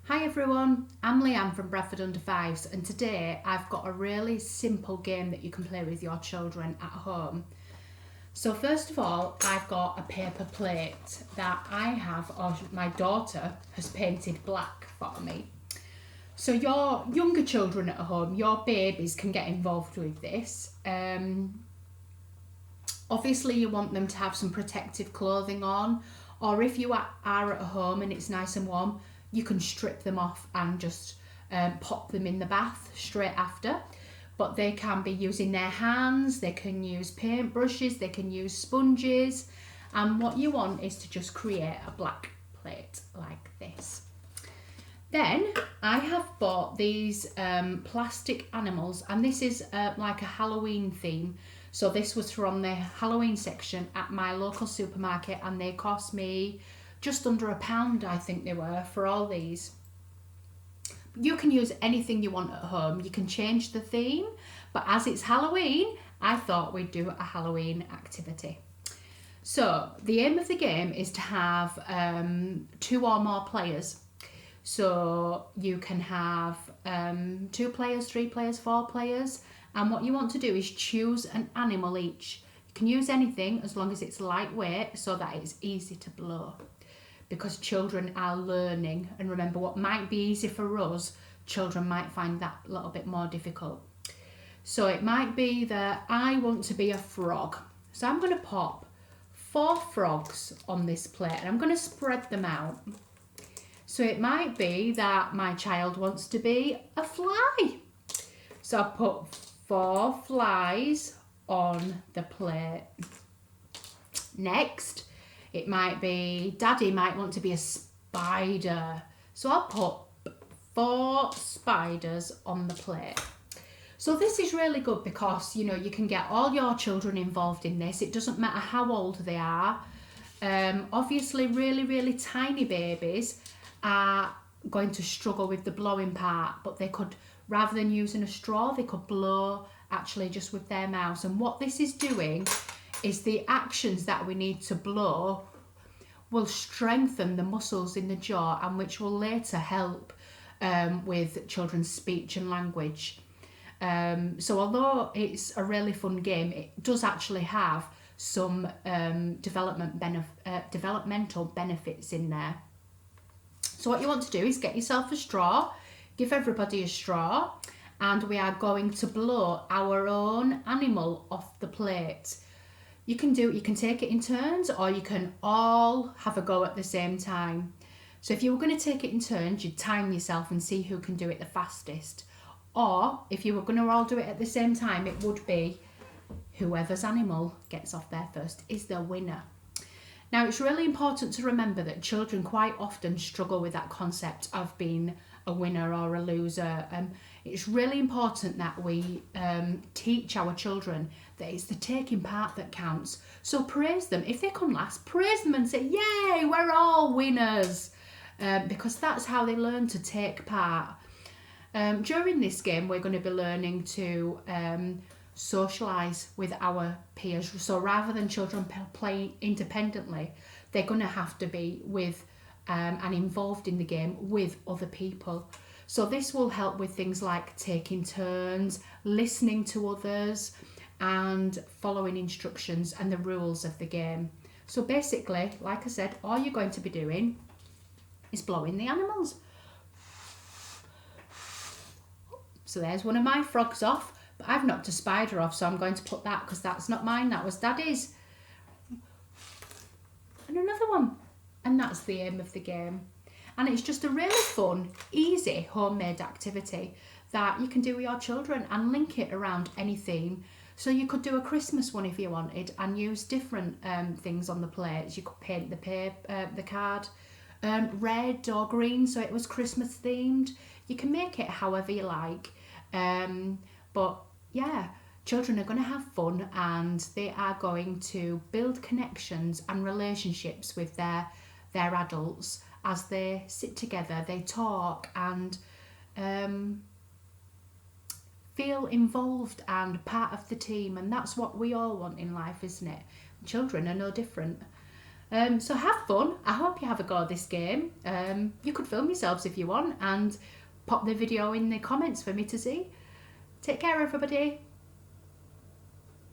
Hi everyone, I'm Leanne from Bradford Under Fives, and today I've got a really simple game that you can play with your children at home. So first of all, I've got a paper plate that I have, or my daughter has painted black for me. So your younger children at home, your babies can get involved with this. Obviously you want them to have some protective clothing on, or if you are at home and it's nice and warm, you can strip them off and just pop them in the bath straight after. But they can be using their hands, they can use paint brushes, they can use sponges, and what you want is to just create a black plate like this. Then I have bought these plastic animals, and this is like a Halloween theme. So this was from the Halloween section at my local supermarket, and they cost me just under £1, I think they were, for all these. You can use anything you want at home. You can change the theme, but as it's Halloween, I thought we'd do a Halloween activity. So the aim of the game is to have 2 or more players. So you can have 2 players, 3 players, 4 players, and what you want to do is choose an animal each. You can use anything as long as it's lightweight so that it's easy to blow, because children are learning, and remember, what might be easy for us, children might find that a little bit more difficult. So it might be that I want to be a frog, so I'm going to pop 4 frogs on this plate and I'm going to spread them out. So it might be that my child wants to be a fly, so I put 4 flies on the plate. Next, it might be Daddy might want to be a spider, so I'll put 4 spiders on the plate. So this is really good because, you know, you can get all your children involved in this. It doesn't matter how old they are. Obviously, really tiny babies are going to struggle with the blowing part, but they could, rather than using a straw, they could blow actually just with their mouths. And what this is doing is the actions that we need to blow will strengthen the muscles in the jaw, and which will later help with children's speech and language. So although it's a really fun game, it does actually have some developmental benefits in there. So what you want to do is get yourself a straw, give everybody a straw, and we are going to blow our own animal off the plate. You can take it in turns, or you can all have a go at the same time. So if you were going to take it in turns, you'd time yourself and see who can do it the fastest. Or if you were going to all do it at the same time, it would be whoever's animal gets off there first is the winner. Now, it's really important to remember that children quite often struggle with that concept of being a winner or a loser. It's really important that we teach our children that it's the taking part that counts. So praise them. If they come last, praise them and say, yay, we're all winners. Because that's how they learn to take part. During this game, we're going to be learning to socialise with our peers. So rather than children playing independently, they're going to have to be with and involved in the game with other people. So this will help with things like taking turns, listening to others, and following instructions and the rules of the game. So basically, like I said, all you're going to be doing is blowing the animals. So there's one of my frogs off, but I've knocked a spider off, so I'm going to put that, because that's not mine, that was Daddy's. And another one. And that's the aim of the game. And it's just a really fun, easy, homemade activity that you can do with your children and link it around any theme. So you could do a Christmas one if you wanted and use different things on the plates. You could paint the card red or green so it was Christmas themed. You can make it however you like. But yeah, children are going to have fun, and they are going to build connections and relationships with their adults as they sit together, they talk and feel involved and part of the team. And that's what we all want in life, isn't it? Children are no different. So have fun. I hope you have a go at this game. You could film yourselves if you want and pop the video in the comments for me to see. Take care, everybody.